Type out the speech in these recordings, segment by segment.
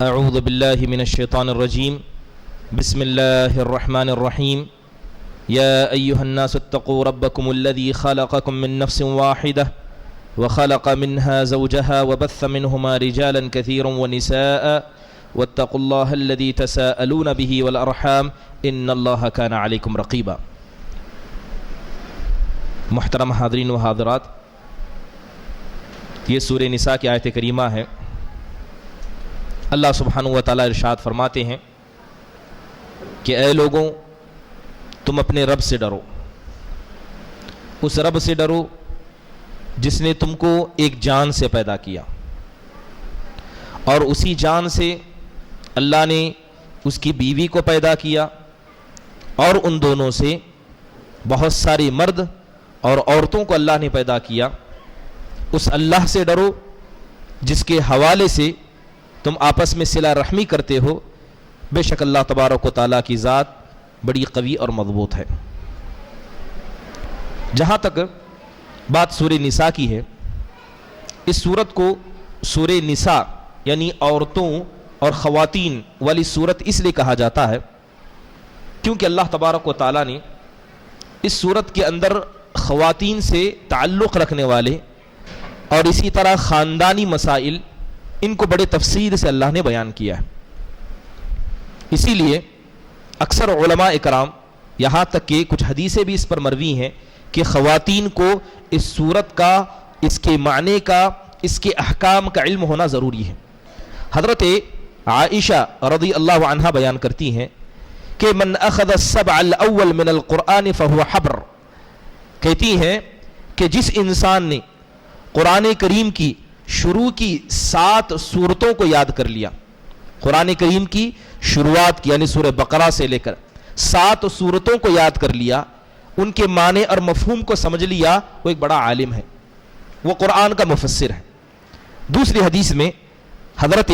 اعوذ باللہ من الشیطان الرجیم بسم اللہ الرحمن الرحیم یا ایہا الناس اتقوا ربکم الذی خلقکم من نفس واحدہ وخلق منها زوجها وبث منهما رجالا كثيرا ونساء واتقوا الله الذي تساءلون به والارحام ان اللہ كان علیکم رقیبا۔ محترم حاضرین و حاضرات، یہ سورہ نساء کی آیت کریمہ ہے۔ اللہ سبحانہ و تعالیٰ ارشاد فرماتے ہیں کہ اے لوگوں، تم اپنے رب سے ڈرو، اس رب سے ڈرو جس نے تم کو ایک جان سے پیدا کیا، اور اسی جان سے اللہ نے اس کی بیوی کو پیدا کیا، اور ان دونوں سے بہت سارے مرد اور عورتوں کو اللہ نے پیدا کیا۔ اس اللہ سے ڈرو جس کے حوالے سے تم آپس میں صلہ رحمی کرتے ہو، بے شک اللہ تبارک و تعالیٰ کی ذات بڑی قوی اور مضبوط ہے۔ جہاں تک بات سورہ نساء کی ہے، اس سورت کو سورہ نساء یعنی عورتوں اور خواتین والی سورت اس لیے کہا جاتا ہے کیونکہ اللہ تبارک و تعالیٰ نے اس سورت کے اندر خواتین سے تعلق رکھنے والے اور اسی طرح خاندانی مسائل ان کو بڑے تفصیل سے اللہ نے بیان کیا ہے۔ اسی لیے اکثر علماء اکرام، یہاں تک کہ کچھ حدیثیں بھی اس پر مروی ہیں کہ خواتین کو اس سورت کا، اس کے معنی کا، اس کے احکام کا علم ہونا ضروری ہے۔ حضرت عائشہ رضی اللہ عنہا بیان کرتی ہیں کہ من اخذ السبع الاول من القرآن فهو حبر، کہتی ہیں کہ جس انسان نے قرآن کریم کی شروع کی 7 سورتوں کو یاد کر لیا، قرآن کریم کی شروعات کی یعنی سورہ بقرہ سے لے کر 7 سورتوں کو یاد کر لیا، ان کے معنی اور مفہوم کو سمجھ لیا، وہ ایک بڑا عالم ہے، وہ قرآن کا مفسر ہے۔ دوسری حدیث میں حضرت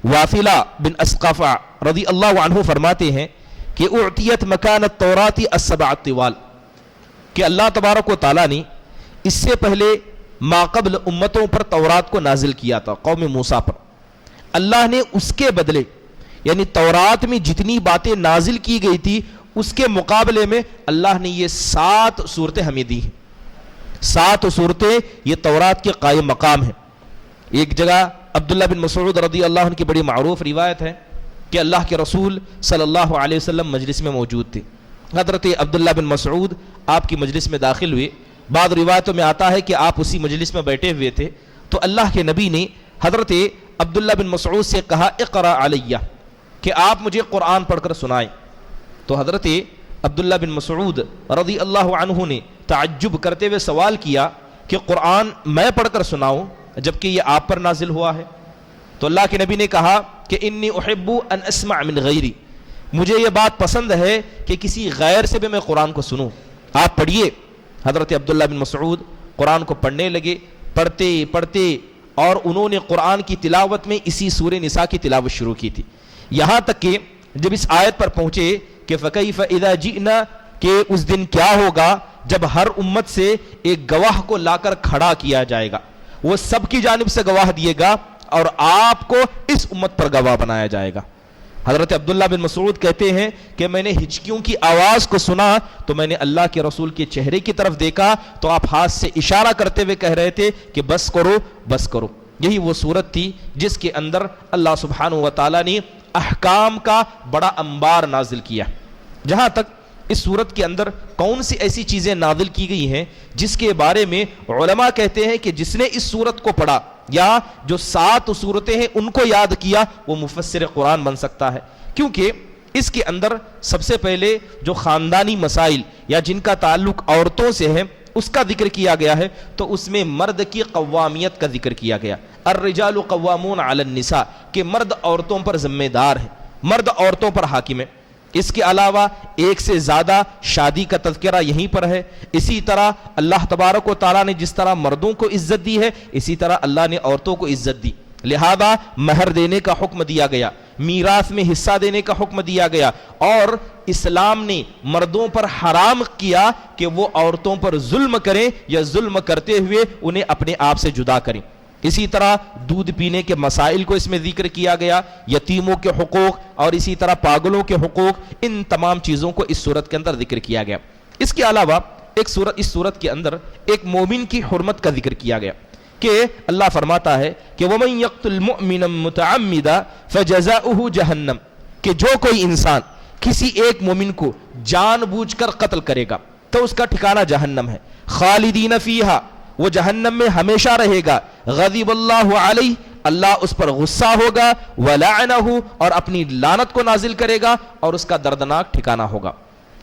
واثلہ بن اسقفہ رضی اللہ عنہ فرماتے ہیں کہ اعطیت مکان التوراۃ السبع الطوال، کہ اللہ تبارک و تعالیٰ نے اس سے پہلے ماقبل امتوں پر تورات کو نازل کیا تھا، قوم موسیٰ پر۔ اللہ نے اس کے بدلے یعنی تورات میں جتنی باتیں نازل کی گئی تھی اس کے مقابلے میں اللہ نے یہ 7 صورتیں ہمیں دی ہیں۔ 7 صورتیں یہ تورات کے قائم مقام ہیں۔ ایک جگہ عبداللہ بن مسعود رضی اللہ عنہ کی بڑی معروف روایت ہے کہ اللہ کے رسول صلی اللہ علیہ وسلم مجلس میں موجود تھے۔ حضرت عبداللہ بن مسعود آپ کی مجلس میں داخل ہوئے۔ بعض روایتوں میں آتا ہے کہ آپ اسی مجلس میں بیٹھے ہوئے تھے تو اللہ کے نبی نے حضرت عبداللہ بن مسعود سے کہا اقرأ علیہ، کہ آپ مجھے قرآن پڑھ کر سنائیں۔ تو حضرت عبداللہ بن مسعود رضی اللہ عنہ نے تعجب کرتے ہوئے سوال کیا کہ قرآن میں پڑھ کر سناؤں جبکہ یہ آپ پر نازل ہوا ہے؟ تو اللہ کے نبی نے کہا کہ انی احب ان اسمع من غیری، مجھے یہ بات پسند ہے کہ کسی غیر سے بھی میں قرآن کو سنوں، آپ پڑھیے۔ حضرت عبداللہ بن مسعود قرآن کو پڑھنے لگے، پڑھتے پڑھتے، اور انہوں نے قرآن کی تلاوت میں اسی سورہ نساء کی تلاوت شروع کی تھی، یہاں تک کہ جب اس آیت پر پہنچے کہ فَكَيْفَ إِذَا جِئْنَا، کہ اس دن کیا ہوگا جب ہر امت سے ایک گواہ کو لا کر کھڑا کیا جائے گا، وہ سب کی جانب سے گواہ دیے گا اور آپ کو اس امت پر گواہ بنایا جائے گا۔ حضرت عبداللہ بن مسعود کہتے ہیں کہ میں نے ہچکیوں کی آواز کو سنا تو میں نے اللہ کے رسول کے چہرے کی طرف دیکھا تو آپ ہاتھ سے اشارہ کرتے ہوئے کہہ رہے تھے کہ بس کرو بس کرو۔ یہی وہ صورت تھی جس کے اندر اللہ سبحانہ و تعالیٰ نے احکام کا بڑا انبار نازل کیا۔ جہاں تک اس صورت کے اندر کون سی ایسی چیزیں نازل کی گئی ہیں جس کے بارے میں علماء کہتے ہیں کہ جس نے اس صورت کو پڑھا یا جو 7 صورتیں ہیں ان کو یاد کیا وہ مفسر قرآن بن سکتا ہے، کیونکہ اس کے اندر سب سے پہلے جو خاندانی مسائل یا جن کا تعلق عورتوں سے ہے اس کا ذکر کیا گیا ہے، تو اس میں مرد کی قوامیت کا ذکر کیا گیا، الرجال قوامون علی النساء، کہ مرد عورتوں پر ذمہ دار ہے، مرد عورتوں پر حاکم ہے۔ اس کے علاوہ ایک سے زیادہ شادی کا تذکرہ یہیں پر ہے۔ اسی طرح اللہ تبارک و تعالیٰ نے جس طرح مردوں کو عزت دی ہے اسی طرح اللہ نے عورتوں کو عزت دی، لہذا مہر دینے کا حکم دیا گیا، میراث میں حصہ دینے کا حکم دیا گیا، اور اسلام نے مردوں پر حرام کیا کہ وہ عورتوں پر ظلم کریں یا ظلم کرتے ہوئے انہیں اپنے آپ سے جدا کریں۔ اسی طرح دودھ پینے کے مسائل کو اس میں ذکر کیا گیا، یتیموں کے حقوق اور اسی طرح پاگلوں کے حقوق، ان تمام چیزوں کو اس سورت کے اندر ذکر کیا گیا۔ اس کے علاوہ اس سورت کے اندر ایک مومن کی حرمت کا ذکر کیا گیا کہ اللہ فرماتا ہے کہ وَمَن يَقْتُلْ مُؤْمِنًا مُتَعَمِّدًا فَجَزَاؤُهُ جَهَنَّمُ، کہ جو کوئی انسان کسی ایک مومن کو جان بوجھ کر قتل کرے گا تو اس کا ٹھکانہ جہنم ہے، خالدین فیہا، وہ جہنم میں ہمیشہ رہے گا، غضب اللہ علیہ، اللہ اس پر غصہ ہوگا، ولعنہ، اور اپنی لعنت کو نازل کرے گا اور اس کا دردناک ٹھکانہ ہوگا۔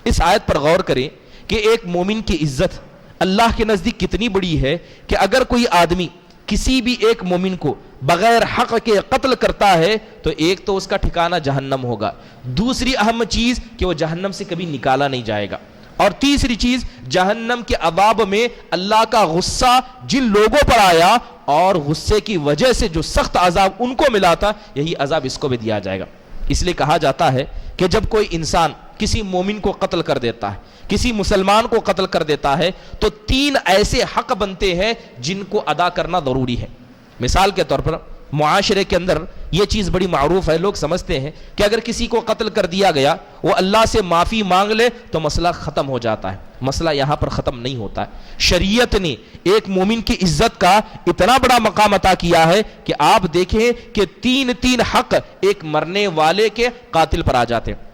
اس آیت پر غور کریں کہ ایک مومن کی عزت اللہ کے نزدیک کتنی بڑی ہے کہ اگر کوئی آدمی کسی بھی ایک مومن کو بغیر حق کے قتل کرتا ہے تو ایک تو اس کا ٹھکانہ جہنم ہوگا، دوسری اہم چیز کہ وہ جہنم سے کبھی نکالا نہیں جائے گا، اور تیسری چیز جہنم کے عذاب میں اللہ کا غصہ جن لوگوں پر آیا اور غصے کی وجہ سے جو سخت عذاب ان کو ملا تھا، یہی عذاب اس کو بھی دیا جائے گا۔ اس لیے کہا جاتا ہے کہ جب کوئی انسان کسی مومن کو قتل کر دیتا ہے، کسی مسلمان کو قتل کر دیتا ہے، تو 3 ایسے حق بنتے ہیں جن کو ادا کرنا ضروری ہے۔ مثال کے طور پر معاشرے کے اندر یہ چیز بڑی معروف ہے، لوگ سمجھتے ہیں کہ اگر کسی کو قتل کر دیا گیا، وہ اللہ سے معافی مانگ لے تو مسئلہ ختم ہو جاتا ہے۔ مسئلہ یہاں پر ختم نہیں ہوتا ہے۔ شریعت نے ایک مومن کی عزت کا اتنا بڑا مقام عطا کیا ہے کہ آپ دیکھیں کہ 3 حق ایک مرنے والے کے قاتل پر آ جاتے ہیں۔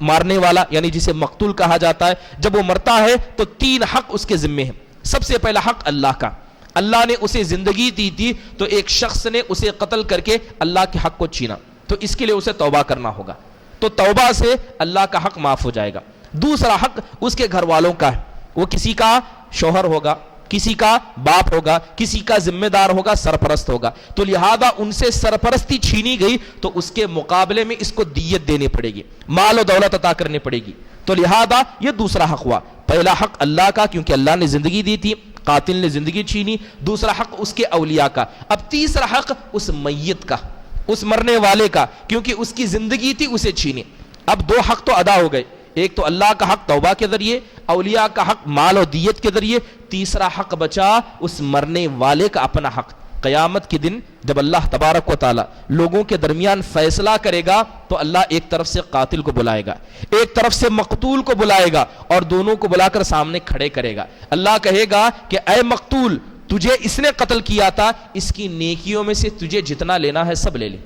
مارنے والا یعنی جسے مقتول کہا جاتا ہے، جب وہ مرتا ہے تو 3 حق اس کے ذمے ہیں۔ سب سے پہلا حق اللہ کا، اللہ نے اسے زندگی دی تھی تو ایک شخص نے اسے قتل کر کے اللہ کے حق کو چھینا، تو اس کے لیے اسے توبہ کرنا ہوگا، تو توبہ سے اللہ کا حق معاف ہو جائے گا۔ دوسرا حق اس کے گھر والوں کا ہے، وہ کسی کا شوہر ہوگا، کسی کا باپ ہوگا، کسی کا ذمہ دار ہوگا، سرپرست ہوگا، تو لہذا ان سے سرپرستی چھینی گئی تو اس کے مقابلے میں اس کو دیت دینی پڑے گی، مال و دولت عطا کرنی پڑے گی، تو لہذا یہ دوسرا حق ہوا۔ پہلا حق اللہ کا کیونکہ اللہ نے زندگی دی تھی، قاتل نے زندگی چھینی، دوسرا حق اس کے اولیاء کا، اب تیسرا حق اس میت کا، اس مرنے والے کا، کیونکہ اس کی زندگی تھی اسے چھینی۔ اب 2 حق تو ادا ہو گئے، ایک تو اللہ کا حق توبہ کے ذریعے، اولیاء کا حق مال و دیت کے ذریعے، تیسرا حق بچا اس مرنے والے کا اپنا حق۔ قیامت کے دن جب اللہ تبارک و تعالی لوگوں کے درمیان فیصلہ کرے گا تو اللہ ایک طرف سے قاتل کو بلائے گا، ایک طرف سے مقتول کو بلائے گا، اور دونوں کو بلا کر سامنے کھڑے کرے گا۔ اللہ کہے گا کہ اے مقتول، تجھے اس نے قتل کیا تھا، اس کی نیکیوں میں سے تجھے جتنا لینا ہے سب لے لے،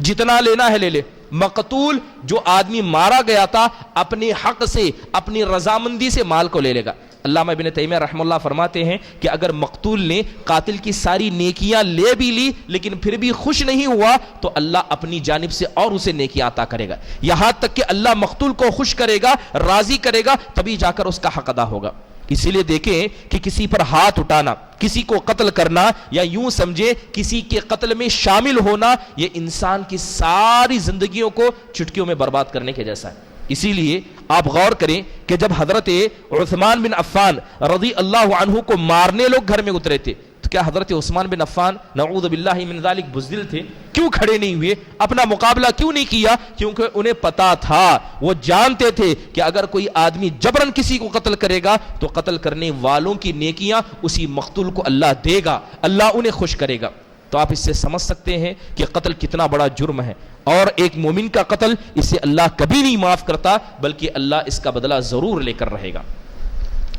جتنا لینا ہے لے لے۔ مقتول جو آدمی مارا گیا تھا اپنے حق سے، اپنی رضامندی سے مال کو لے لے گا۔ علامہ ابن تیمیہ رحمہ اللہ فرماتے ہیں کہ اگر مقتول نے قاتل کی ساری نیکیاں لے بھی لی لیکن پھر بھی خوش نہیں ہوا تو اللہ اپنی جانب سے اور اسے نیکیاں عطا کرے گا، یہاں تک کہ اللہ مقتول کو خوش کرے گا، راضی کرے گا، تبھی جا کر اس کا حق ادا ہوگا۔ اسی لیے دیکھیں کہ کسی پر ہاتھ اٹھانا، کسی کو قتل کرنا، یا یوں سمجھے کسی کے قتل میں شامل ہونا، یہ انسان کی ساری زندگیوں کو چٹکیوں میں برباد کرنے کے جیسا ہے۔ اسی لیے آپ غور کریں کہ جب حضرت عثمان بن عفان رضی اللہ عنہ کو مارنے لوگ گھر میں اترے تھے تو کیا حضرت عثمان بن عفان نعوذ باللہ من ذالک بزدل تھے؟ کیوں کھڑے نہیں ہوئے؟ اپنا مقابلہ کیوں نہیں کیا؟ کیونکہ انہیں پتا تھا، وہ جانتے تھے کہ اگر کوئی آدمی جبرن کسی کو قتل کرے گا تو قتل کرنے والوں کی نیکیاں اسی مقتول کو اللہ دے گا، اللہ انہیں خوش کرے گا۔ تو آپ اس سے سمجھ سکتے ہیں کہ قتل کتنا بڑا جرم ہے، اور ایک مومن کا قتل اسے اللہ کبھی نہیں معاف کرتا بلکہ اللہ اس کا بدلہ ضرور لے کر رہے گا۔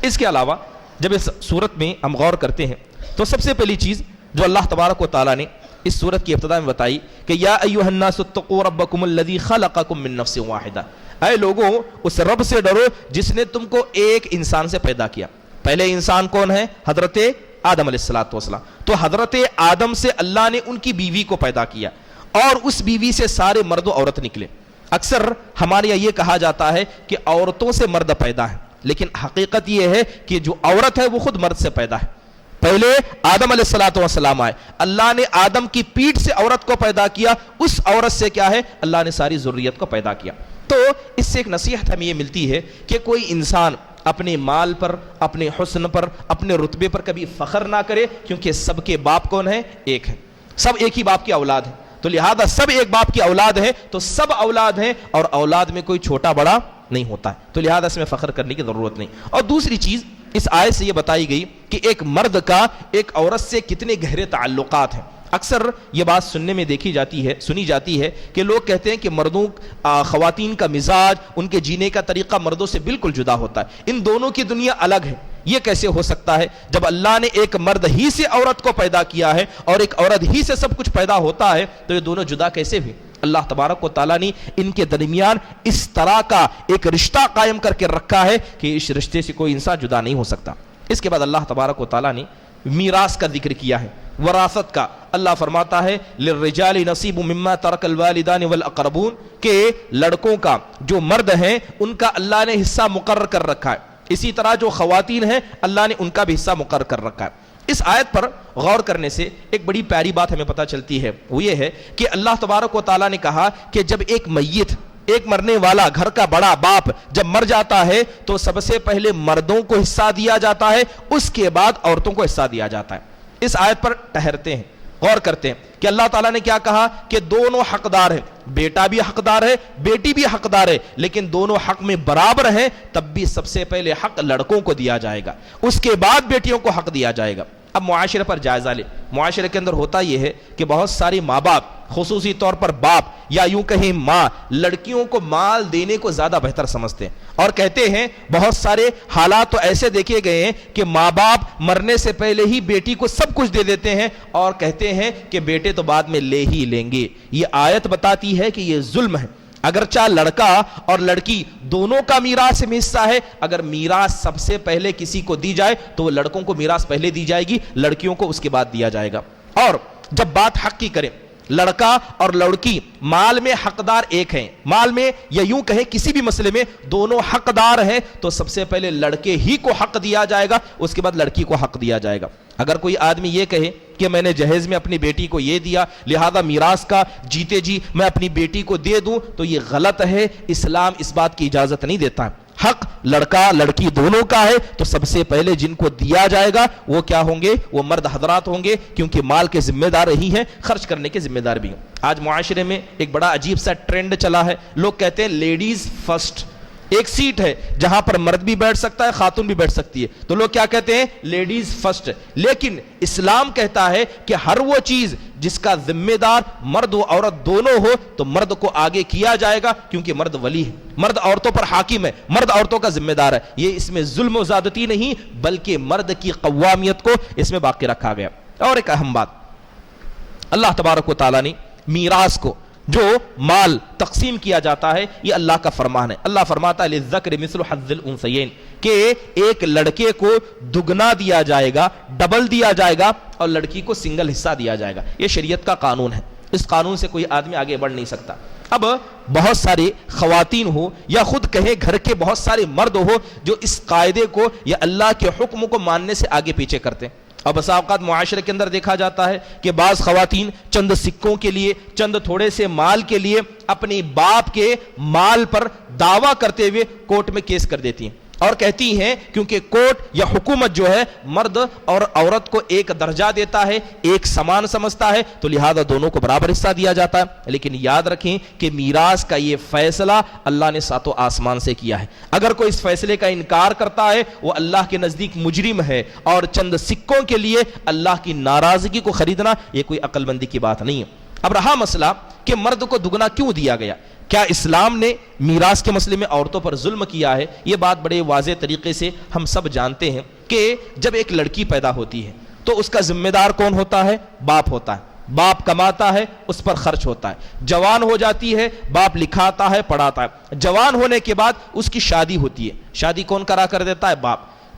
اس کے علاوہ جب اس صورت میں ہم غور کرتے ہیں تو سب سے پہلی چیز جو اللہ تبارک و تعالیٰ نے اس صورت کی ابتدا میں بتائی کہ یا ایھا الناس اتقوا ربکم الذی خلقکم من نفس واحدہ، اے لوگوں اس رب سے ڈرو جس نے تم کو ایک انسان سے پیدا کیا۔ پہلے انسان کون ہے؟ حضرت آدم علیہ السلام۔ تو حضرت آدم سے اللہ نے ان کی بیوی کو پیدا کیا، اور اس بیوی سے سارے مرد و عورت نکلے۔ اکثر ہمارے یہاں یہ کہا جاتا ہے کہ عورتوں سے مرد پیدا ہے، لیکن حقیقت یہ ہے کہ جو عورت ہے وہ خود مرد سے پیدا ہے۔ پہلے آدم علیہ السلام آئے، اللہ نے آدم کی پیٹھ سے عورت کو پیدا کیا، اس عورت سے کیا ہے؟ اللہ نے ساری ذریت کو پیدا کیا۔ تو اس سے ایک نصیحت ہمیں یہ ملتی ہے کہ کوئی انسان اپنے مال پر، اپنے حسن پر، اپنے رتبے پر کبھی فخر نہ کرے، کیونکہ سب کے باپ کون ہے؟ ایک ہے، سب ایک ہی باپ کی اولاد ہے، تو لہذا سب ایک باپ کی اولاد ہے تو سب اولاد ہیں، اور اولاد میں کوئی چھوٹا بڑا نہیں ہوتا ہے، تو لہذا اس میں فخر کرنے کی ضرورت نہیں۔ اور دوسری چیز اس آیت سے یہ بتائی گئی کہ ایک مرد کا ایک عورت سے کتنے گہرے تعلقات ہیں۔ اکثر یہ بات سنی جاتی ہے کہ لوگ کہتے ہیں کہ مردوں خواتین کا مزاج، ان کے جینے کا طریقہ مردوں سے بالکل جدا ہوتا ہے، ان دونوں کی دنیا الگ ہے۔ یہ کیسے ہو سکتا ہے جب اللہ نے ایک مرد ہی سے عورت کو پیدا کیا ہے اور ایک عورت ہی سے سب کچھ پیدا ہوتا ہے، تو یہ دونوں جدا کیسے ہوئے؟ اللہ تبارک و تعالیٰ نے ان کے درمیان اس طرح کا ایک رشتہ قائم کر کے رکھا ہے کہ اس رشتے سے کوئی انسان جدا نہیں ہو سکتا۔ اس کے بعد اللہ تبارک و تعالیٰ نے میراث کا ذکر کیا ہے، وراثت کا۔ اللہ فرماتا ہے للرجال نصیب مما ترک الوالدان والاقربون، کہ لڑکوں کا جو مرد ہیں ان کا اللہ نے حصہ مقرر کر رکھا ہے، اسی طرح جو خواتین ہیں اللہ نے ان کا بھی حصہ مقرر کر رکھا ہے۔ اس آیت پر غور کرنے سے ایک بڑی پیاری بات ہمیں پتہ چلتی ہے، وہ یہ ہے کہ اللہ تبارک و تعالیٰ نے کہا کہ جب ایک میت، ایک مرنے والا گھر کا بڑا باپ جب مر جاتا ہے تو سب سے پہلے مردوں کو حصہ دیا جاتا ہے، اس کے بعد عورتوں کو حصہ دیا جاتا ہے۔ اس آیت پر ٹھہرتے ہیں، غور کرتے ہیں کہ اللہ تعالیٰ نے کیا کہا کہ دونوں حقدار ہیں، بیٹا بھی حقدار ہے، بیٹی بھی حقدار ہے، لیکن دونوں حق میں برابر ہیں، تب بھی سب سے پہلے حق لڑکوں کو دیا جائے گا، اس کے بعد بیٹیوں کو حق دیا جائے گا۔ اب معاشرے پر جائزہ لیں، معاشرے کے اندر ہوتا یہ ہے کہ بہت سارے ماں باپ، خصوصی طور پر باپ یا یوں کہیں ماں، لڑکیوں کو مال دینے کو زیادہ بہتر سمجھتے ہیں اور کہتے ہیں، بہت سارے حالات تو ایسے دیکھے گئے ہیں کہ ماں باپ مرنے سے پہلے ہی بیٹی کو سب کچھ دے دیتے ہیں اور کہتے ہیں کہ بیٹے تو بعد میں لے ہی لیں گے۔ یہ آیت بتاتی ہے کہ یہ ظلم ہے، اگرچہ لڑکا اور لڑکی دونوں کا میراث میں حصہ ہے، اگر میراث سب سے پہلے کسی کو دی جائے تو وہ لڑکوں کو میراث پہلے دی جائے گی، لڑکیوں کو اس کے بعد دیا جائے گا۔ اور جب بات حق کی کریں، لڑکا اور لڑکی مال میں حقدار ایک ہیں، مال میں یا یوں کہیں کسی بھی مسئلے میں دونوں حقدار ہیں، تو سب سے پہلے لڑکے ہی کو حق دیا جائے گا، اس کے بعد لڑکی کو حق دیا جائے گا۔ اگر کوئی آدمی یہ کہے کہ میں نے جہیز میں اپنی بیٹی کو یہ دیا لہذا میراث کا جیتے جی میں اپنی بیٹی کو دے دوں، تو یہ غلط ہے، اسلام اس بات کی اجازت نہیں دیتا ہے۔ حق لڑکا لڑکی دونوں کا ہے، تو سب سے پہلے جن کو دیا جائے گا وہ کیا ہوں گے؟ وہ مرد حضرات ہوں گے، کیونکہ مال کے ذمہ دار ہی ہیں، خرچ کرنے کے ذمہ دار بھی ہیں۔ آج معاشرے میں ایک بڑا عجیب سا ٹرینڈ چلا ہے، لوگ کہتے ہیں لیڈیز فرسٹ، ایک سیٹ ہے جہاں پر مرد بھی بیٹھ سکتا ہے، خاتون بھی بیٹھ سکتی ہے، تو لوگ کیا کہتے ہیں؟ Ladies first. لیکن اسلام کہتا ہے کہ ہر وہ چیز جس کا ذمہ دار مرد و عورت دونوں ہو تو مرد کو آگے کیا جائے گا، کیونکہ مرد ولی ہے، مرد عورتوں پر حاکم ہے، مرد عورتوں کا ذمہ دار ہے۔ یہ اس میں ظلم و زیادتی نہیں بلکہ مرد کی قوامیت کو اس میں باقی رکھا گیا۔ اور ایک اہم بات، اللہ تبارک و تعالیٰ نے میراث کو جو مال تقسیم کیا جاتا ہے یہ اللہ کا فرمان ہے۔ اللہ فرماتا ہے للذکر مثل حظ الانثیین، کہ ایک لڑکے کو دگنا دیا جائے گا، ڈبل دیا جائے گا، اور لڑکی کو سنگل حصہ دیا جائے گا۔ یہ شریعت کا قانون ہے، اس قانون سے کوئی آدمی آگے بڑھ نہیں سکتا۔ اب بہت ساری خواتین ہو یا خود کہیں گھر کے بہت سارے مرد ہو جو اس قاعدے کو یا اللہ کے حکم کو ماننے سے آگے پیچھے کرتے ہیں، اور بسا اوقات معاشرے کے اندر دیکھا جاتا ہے کہ بعض خواتین چند سکوں کے لیے، چند تھوڑے سے مال کے لیے اپنی باپ کے مال پر دعویٰ کرتے ہوئے کورٹ میں کیس کر دیتی ہیں اور کہتی ہیں کیونکہ کورٹ یا حکومت جو ہے مرد اور عورت کو ایک درجہ دیتا ہے، ایک سمان سمجھتا ہے، تو لہذا دونوں کو برابر حصہ دیا جاتا ہے۔ لیکن یاد رکھیں کہ میراث کا یہ فیصلہ اللہ نے ساتوں آسمان سے کیا ہے، اگر کوئی اس فیصلے کا انکار کرتا ہے وہ اللہ کے نزدیک مجرم ہے، اور چند سکوں کے لیے اللہ کی ناراضگی کو خریدنا یہ کوئی عقل مندی کی بات نہیں ہے۔ اب رہا مسئلہ کہ مرد کو دگنا کیوں دیا گیا، کیا اسلام نے میراث کے مسئلے میں عورتوں پر ظلم کیا ہے؟ یہ بات بڑے واضح طریقے سے ہم سب جانتے ہیں کہ جب ایک لڑکی پیدا ہوتی ہے تو اس کا ذمہ دار کون ہوتا ہے؟ باپ ہوتا ہے، باپ کماتا ہے، اس پر خرچ ہوتا ہے۔ جوان ہو جاتی ہے، باپ لکھاتا ہے، پڑھاتا ہے۔ جوان ہونے کے بعد اس کی شادی ہوتی ہے، شادی کون کرا کر دیتا ہے؟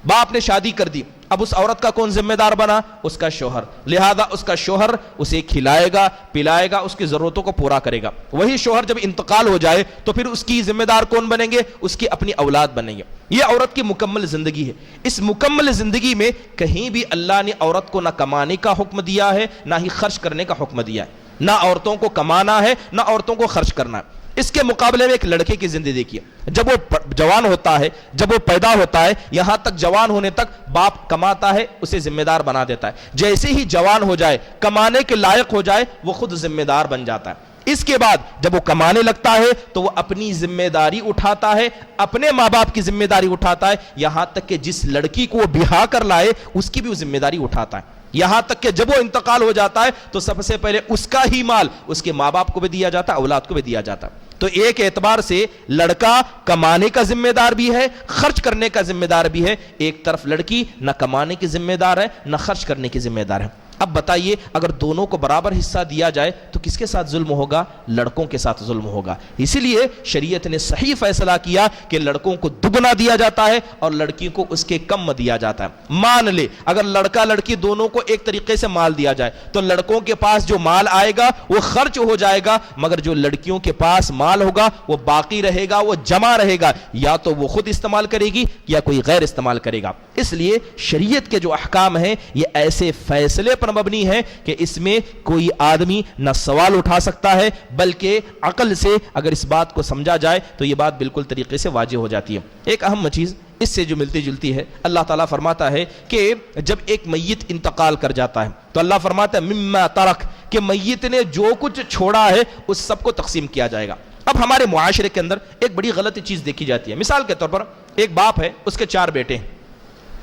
باپ نے شادی کر دی، اب اس عورت کا کون ذمہ دار بنا؟ اس کا شوہر، لہذا اس کا شوہر اسے کھلائے گا، پلائے گا، اس کی ضرورتوں کو پورا کرے گا۔ وہی شوہر جب انتقال ہو جائے تو پھر اس کی ذمہ دار کون بنیں گے؟ اس کی اپنی اولاد بنیں گے۔ یہ عورت کی مکمل زندگی ہے۔ اس مکمل زندگی میں کہیں بھی اللہ نے عورت کو نہ کمانے کا حکم دیا ہے نہ ہی خرچ کرنے کا حکم دیا ہے، نہ عورتوں کو کمانا ہے نہ عورتوں کو خرچ کرنا ہے۔ اس کے مقابلے میں ایک لڑکے کی زندگی دیکھیے، جب وہ جوان ہوتا ہے، جب وہ پیدا ہوتا ہے، یہاں تک جوان ہونے تک باپ کماتا ہے، اسے ذمہ دار بنا دیتا ہے۔ جیسے ہی جوان ہو جائے، کمانے کے لائق ہو جائے، وہ خود ذمہ دار بن جاتا ہے۔ اس کے بعد جب وہ کمانے لگتا ہے تو وہ اپنی ذمہ داری اٹھاتا ہے, اپنے ماں باپ کی ذمہ داری اٹھاتا ہے, یہاں تک کہ جس لڑکی کو وہ بیاہ کر لائے اس کی بھی وہ ذمہ داری اٹھاتا ہے. یہاں تک کہ جب وہ انتقال ہو جاتا ہے تو سب سے پہلے اس کا ہی مال اس کے ماں باپ کو بھی دیا جاتا ہے, اولاد کو بھی دیا جاتا ہے. تو ایک اعتبار سے لڑکا کمانے کا ذمہ دار بھی ہے, خرچ کرنے کا ذمہ دار بھی ہے. ایک طرف لڑکی نہ کمانے کی ذمہ دار ہے نہ خرچ کرنے کی ذمہ دار ہے. اب بتائیے اگر دونوں کو برابر حصہ دیا جائے تو کس کے ساتھ ظلم ہوگا؟ لڑکوں کے ساتھ ظلم ہوگا. اسی لیے شریعت نے صحیح فیصلہ کیا کہ لڑکوں کو دگنا دیا جاتا ہے اور لڑکی کو اس کے کم دیا جاتا ہے. مان لے اگر لڑکا لڑکی دونوں کو ایک طریقے سے مال دیا جائے تو لڑکوں کے پاس جو مال آئے گا وہ خرچ ہو جائے گا, مگر جو لڑکیوں کے پاس مال ہوگا وہ باقی رہے گا, وہ جمع رہے گا, یا تو وہ خود استعمال کرے گی یا کوئی غیر استعمال کرے گا. اس لیے شریعت کے جو احکام ہیں یہ ایسے فیصلے پر مبنی ہے کہ اس میں کوئی آدمی نہ سوال اٹھا سکتا ہے, بلکہ عقل سے اگر اس بات کو سمجھا جائے تو یہ بات بالکل طریقے سے واضح ہو جاتی ہے. ایک اہم چیز اس سے جو ملتی جلتی ہے, اللہ تعالیٰ فرماتا ہے کہ جب ایک میت انتقال کر جاتا ہے تو اللہ فرماتا ہے مما ترک, کہ میت نے جو کچھ چھوڑا ہے اس سب کو تقسیم کیا جائے گا. اب ہمارے معاشرے کے اندر ایک بڑی غلط چیز دیکھی جاتی ہے. مثال کے طور پر ایک باپ ہے, اس کے 4 بیٹے ہیں.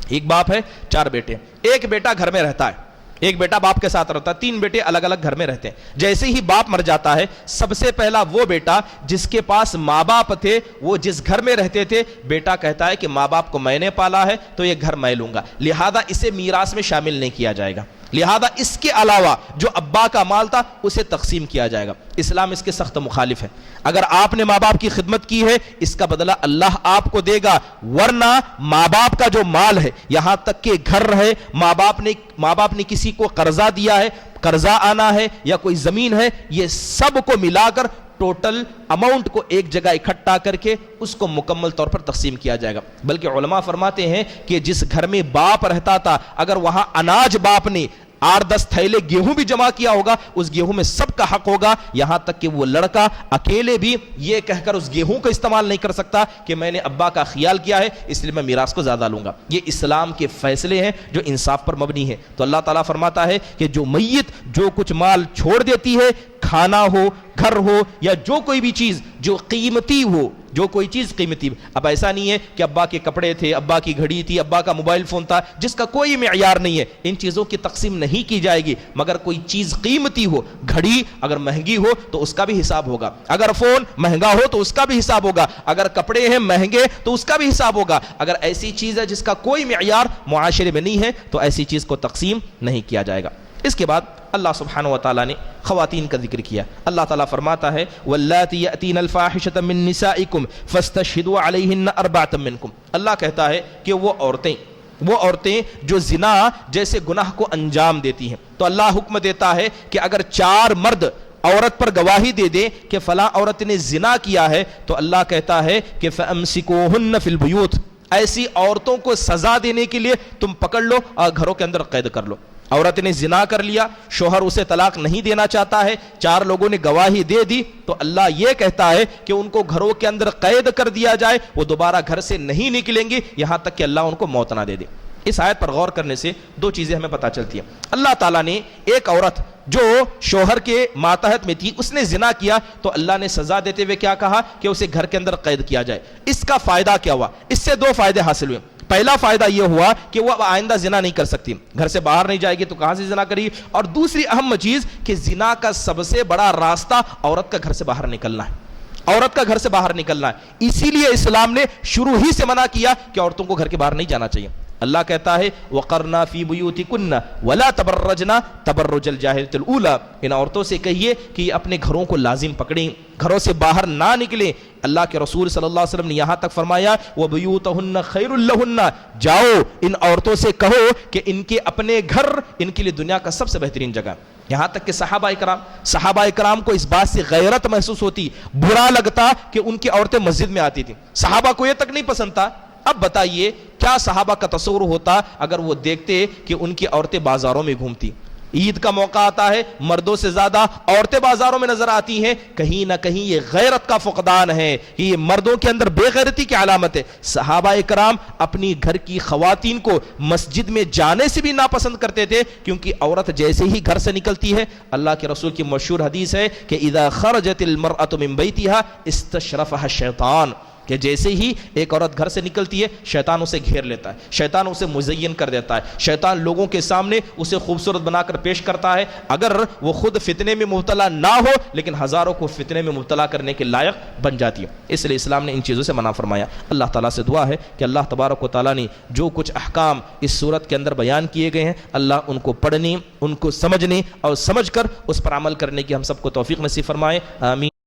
ایک باپ ہے 4 بیٹے, ایک بیٹا گھر میں رہتا ہے, ایک بیٹا باپ کے ساتھ رہتا ہے, 3 بیٹے الگ الگ گھر میں رہتے ہیں. جیسے ہی باپ مر جاتا ہے سب سے پہلا وہ بیٹا جس کے پاس ماں باپ تھے, وہ جس گھر میں رہتے تھے, بیٹا کہتا ہے کہ ماں باپ کو میں نے پالا ہے تو یہ گھر میں لوں گا, لہذا اسے میراث میں شامل نہیں کیا جائے گا, لہذا اس کے علاوہ جو ابا کا مال تھا اسے تقسیم کیا جائے گا. اسلام اس کے سخت مخالف ہے. اگر آپ نے ماں باپ کی خدمت کی ہے اس کا بدلہ اللہ آپ کو دے گا, ورنہ ماں باپ کا جو مال ہے, یہاں تک کہ گھر رہے, ماں باپ نے کسی کو قرضہ دیا ہے, قرضہ آنا ہے یا کوئی زمین ہے, یہ سب کو ملا کر ٹوٹل اماؤنٹ کو ایک جگہ اکٹھا کر کے اس کو مکمل طور پر تقسیم کیا جائے گا. بلکہ علماء فرماتے ہیں کہ جس گھر میں باپ رہتا تھا اگر وہاں اناج باپ نے 8-10 تھیلے گیہوں بھی جمع کیا ہوگا, اس گیہوں میں سب کا حق ہوگا, یہاں تک کہ وہ لڑکا اکیلے بھی یہ کہہ کر اس گیہوں کا استعمال نہیں کر سکتا کہ میں نے ابا کا خیال کیا ہے اس لیے میں میراث کو زیادہ لوں گا. یہ اسلام کے فیصلے ہیں جو انصاف پر مبنی ہے. تو اللہ تعالیٰ فرماتا ہے کہ جو میت جو کچھ مال چھوڑ دیتی ہے, کھانا ہو, گھر ہو یا جو کوئی بھی چیز جو قیمتی ہو, جو کوئی چیز قیمتی. اب ایسا نہیں ہے کہ ابا کے کپڑے تھے, ابا کی گھڑی تھی, ابا کا موبائل فون تھا جس کا کوئی معیار نہیں ہے, ان چیزوں کی تقسیم نہیں کی جائے گی. مگر کوئی چیز قیمتی ہو, گھڑی اگر مہنگی ہو تو اس کا بھی حساب ہوگا, اگر فون مہنگا ہو تو اس کا بھی حساب ہوگا, اگر کپڑے ہیں مہنگے تو اس کا بھی حساب ہوگا. اگر ایسی چیز ہے جس کا کوئی معیار معاشرے میں نہیں ہے تو ایسی چیز کو تقسیم نہیں کیا جائے گا. اس کے بعد اللہ سبحانہ وتعالی نے خواتین کا ذکر کیا. اللہ تعالیٰ فرماتا ہے واللاتی یأتین الفاحشۃ من نسائکم فاستشہدوا علیہن اربعۃ منکم. اللہ کہتا ہے کہ وہ عورتیں جو زنا جیسے گناہ کو انجام دیتی ہیں تو اللہ حکم دیتا ہے کہ اگر 4 مرد عورت پر گواہی دے دیں کہ فلاں عورت نے زنا کیا ہے تو اللہ کہتا ہے کہ فامسکوہن فی البیوت, ایسی عورتوں کو سزا دینے کے لیے تم پکڑ لو اور گھروں کے اندر قید کر لو. عورت نے زنا کر لیا, شوہر اسے طلاق نہیں دینا چاہتا ہے, 4 لوگوں نے گواہی دے دی تو اللہ یہ کہتا ہے کہ ان کو گھروں کے اندر قید کر دیا جائے, وہ دوبارہ گھر سے نہیں نکلیں گی یہاں تک کہ اللہ ان کو موت نہ دے دے. اس آیت پر غور کرنے سے 2 چیزیں ہمیں پتہ چلتی ہیں. اللہ تعالیٰ نے ایک عورت جو شوہر کے ماتحت میں تھی اس نے زنا کیا تو اللہ نے سزا دیتے ہوئے کیا کہا کہ اسے گھر کے اندر قید کیا جائے. اس کا فائدہ کیا ہوا؟ اس سے 2 فائدے حاصل ہوئے. پہلا فائدہ یہ ہوا کہ وہ آئندہ زنا نہیں کر سکتی, گھر سے باہر نہیں جائے گی تو کہاں سے زنا کرے گی. اور دوسری اہم چیز کہ زنا کا سب سے بڑا راستہ عورت کا گھر سے باہر نکلنا ہے, عورت کا گھر سے باہر نکلنا ہے. اسی لیے اسلام نے شروع ہی سے منع کیا کہ عورتوں کو گھر کے باہر نہیں جانا چاہیے. اللہ کہتا ہے وَقَرْنَا فِي بُيُوتِكُنَّ وَلَا تَبَرَّجْنَا تَبَرُّجَ الْجَاهِلِيَّةِ الْأُولَى. ان عورتوں سے کہیے کہ یہ اپنے گھروں کو لازم پکڑیں, گھروں سے باہر نہ نکلیں. اللہ کے رسول صلی اللہ علیہ وسلم نے یہاں تک فرمایا وَبُيُوتُهُنَّ خَيْرٌ لَهُنَّ, جاؤ ان عورتوں سے کہو کہ ان کے اپنے گھر ان کے لیے دنیا کا سب سے بہترین جگہ. یہاں تک کہ صحابہ اکرام کو اس بات سے غیرت محسوس ہوتی, برا لگتا کہ ان کی عورتیں مسجد میں آتی تھیں. صحابہ کو یہ تک نہیں پسند تھا. اب بتائیے کیا صحابہ کا تصور ہوتا اگر وہ دیکھتے کہ ان کی عورتیں بازاروں میں گھومتی, عید کا موقع آتا ہے، مردوں سے زیادہ عورتیں بازاروں میں نظر آتی ہیں، کہیں نہ کہیں یہ غیرت کا فقدان ہے، یہ مردوں کے اندر بے غیرتی کی علامت ہے۔ صحابہ کرام اپنی گھر کی خواتین کو مسجد میں جانے سے بھی ناپسند کرتے تھے، کیونکہ عورت جیسے ہی گھر سے نکلتی ہے، اللہ کے رسول کی مشہور حدیث ہے کہ اذا خرجت المرأة من بیتها استشرفها الشیطان، کہ جیسے ہی ایک عورت گھر سے نکلتی ہے شیطان اسے گھیر لیتا ہے، شیطان اسے مزین کر دیتا ہے، شیطان لوگوں کے سامنے اسے خوبصورت بنا کر پیش کرتا ہے، اگر وہ خود فتنے میں مبتلا نہ ہو لیکن ہزاروں کو فتنے میں مبتلا کرنے کے لائق بن جاتی ہے۔ اس لیے اسلام نے ان چیزوں سے منع فرمایا۔ اللہ تعالیٰ سے دعا ہے کہ اللہ تبارک و تعالیٰ نے جو کچھ احکام اس صورت کے اندر بیان کیے گئے ہیں، اللہ ان کو پڑھنے، ان کو سمجھنے اور سمجھ کر اس پر عمل کرنے کی ہم سب کو توفیق نصیب فرمائے، آمین۔